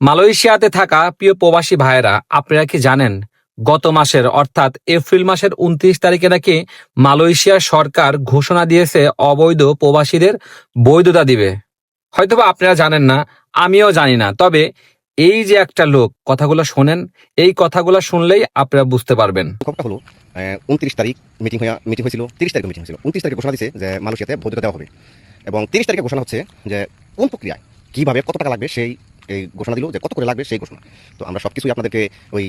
মালয়েশিয়াতে থাকা প্রিয় প্রবাসী ভাইয়েরা, আপনারা কি জানেন গত মাসের অর্থাৎ এপ্রিল মাসের ২৯ তারিখে নাকি মালয়েশিয়া সরকার ঘোষণা দিয়েছে অবৈধ প্রবাসীদের বৈধতা দিবে। হয়তোবা আপনারা জানেন না, আমিও জানি না। তবে এই যে একটা লোক কথাগুলো শোনেন, এই কথাগুলো শুনলেই আপনারা বুঝতে পারবেন। খবরটা হলো ২৯ তারিখ মিটিং হয়েছিল, ৩০ তারিখে মিটিং হয়েছিল। ২৯ তারিখে ঘোষণা দিয়েছে যে মালয়েশিয়াতে বৈধতা দেওয়া হবে, এবং ৩০ তারিখে ঘোষণা হচ্ছে যে কোন প্রক্রিয়ায় কীভাবে কত টাকা লাগবে সেই এই ঘোষণা দিল, যে কত করে লাগবে সেই ঘোষণা। তো আমরা সব কিছুই আপনাদেরকে ওই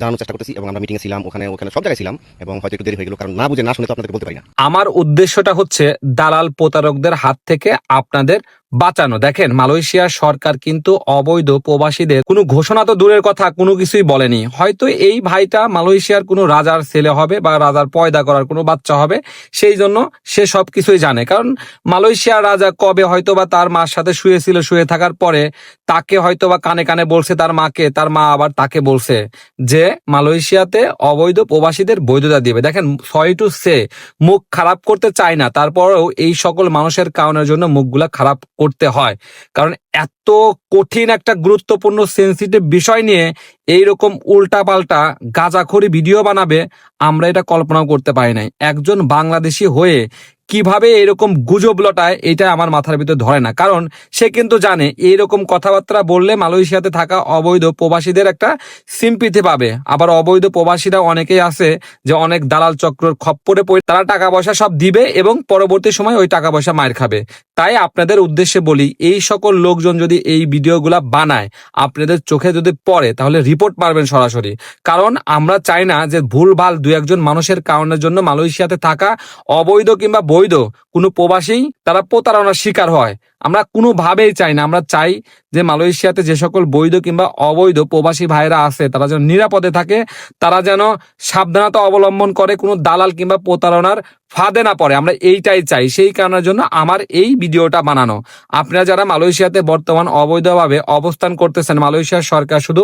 জানানোর চেষ্টা করতেছি, এবং আমরা মিটিংয়ে ছিলাম, ওখানে সব জায়গায় ছিলাম, এবং হয়তো একটু দেরি হয়ে গেল, কারণ না বুঝে না শুনে তো আপনাদেরকে বলতে পারি না। আমার উদ্দেশ্যটা হচ্ছে দালাল প্রতারকদের হাত থেকে আপনাদের বাঁচানো। দেখেন, মালয়েশিয়ার সরকার কিন্তু অবৈধ প্রবাসীদের কোনো ঘোষণা তো দূরের কথা, কোনো কিছুই বলেনি। হয়তো এই ভাইটা মালয়েশিয়ার কোনো রাজার ছেলে হবে বা রাজার পয়দা করার কোনো বাচ্চা হবে, সেই জন্য সে সব কিছুই জানে। কারণ মালয়েশিয়ার রাজা কবে হয়তো বা তার মার সাথে শুয়েছিল, শুয়ে থাকার পরে তাকে হয়তো বা কানে কানে বলছে তার মাকে, তার মা আবার তাকে বলছে যে মালয়েশিয়াতে অবৈধ প্রবাসীদের বৈধতা দিবে। দেখেন, সরি টু সে, মুখ খারাপ করতে চায় না, তারপরেও এই সকল মানুষের কারণের জন্য মুখগুলা খারাপ করতে হয়। কারণ এত কঠিন একটা গুরুত্বপূর্ণ সেন্সিটিভ বিষয় নিয়ে এইরকম উল্টাপাল্টা গাঁজাখড়ি ভিডিও বানাবে, আমরা এটা কল্পনাও করতে পারি নাই। একজন বাংলাদেশি হয়ে কিভাবে এরকম গুজব লটায়, এটা আমার মাথার ভিতর ধরে না। কারণ সে কিন্তু জানে এইরকম কথাবার্তা বললে মালয়েশিয়াতে থাকা অবৈধ প্রবাসীদের একটা সিম্পিতি পাবে। আবার অবৈধ প্রবাসীরা অনেকেই আছে যে অনেক দালাল চক্রের খপ্পরে পড়ে তারা টাকা পয়সা সব দিবে এবং পরবর্তী সময় ওই টাকা পয়সা মার খাবে। তাই আপনাদের উদ্দেশ্যে বলি, এই সকল লোকজন যদি এই ভিডিওগুলা বানায়, আপনাদের চোখে যদি পড়ে, তাহলে রিপোর্ট মারবেন সরাসরি। কারণ আমরা চাই না যে ভুলভাল দু একজন মানুষের কারণের জন্য মালয়েশিয়াতে থাকা অবৈধ কিংবা বৈধ কোনো প্রবাসী তারা প্রতারণার শিকার হয়। আমরা কোনোভাবেই চাই না। আমরা চাই যে মালয়েশিয়াতে যে সকল বৈধ কিংবা অবৈধ প্রবাসী ভাইরা আছে তারা যেন নিরাপদে থাকে, তারা যেন সাবধানতা অবলম্বন করে, কোনো দালাল কিংবা প্রতারণার ফাঁদে না পড়ে। আমরা এইটাই চাই। সেই কারণের জন্য আমার এই ভিডিওটা বানানো। আপনারা যারা মালয়েশিয়াতে বর্তমান অবৈধভাবে অবস্থান করতেছেন, মালয়েশিয়ার সরকার শুধু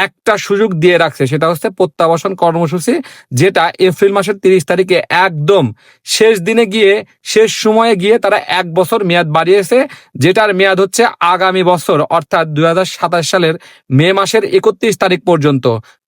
একটা সুযোগ দিয়ে রাখছে, সেটা হচ্ছে প্রত্যাবাসন কর্মসূচি, যেটা এপ্রিল মাসের ৩০ তারিখে একদম শেষ দিনে গিয়ে, শেষ সময়ে গিয়ে তারা ১ বছর মেয়াদ বাড়িয়েছে, যেটার মেয়াদ হচ্ছে আগামী বছর অর্থাৎ ২০২৭ সালের মে মাসের ৩১ তারিখ পর্যন্ত।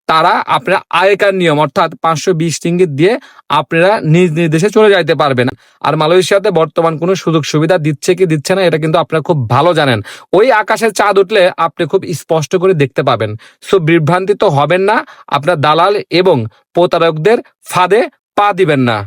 তারা আপনারা আগেকার নিয়ম অর্থাৎ ৫২০ রিঙ্গিত দিয়ে আপনারা নিজ নিজ দেশে চলে যাইতে পারবেন। আর মালয়েশিয়াতে বর্তমান কোনো সুযোগ সুবিধা দিচ্ছে কি দিচ্ছে না, এটা কিন্তু আপনারা খুব ভালো জানেন। ওই আকাশের চাঁদ উঠলে আপনি খুব স্পষ্ট করে দেখতে পাবেন। সো বিভ্রান্তিত হবেন না, আপনার দালাল এবং প্রতারকদের ফাঁদে পা দিবেন না।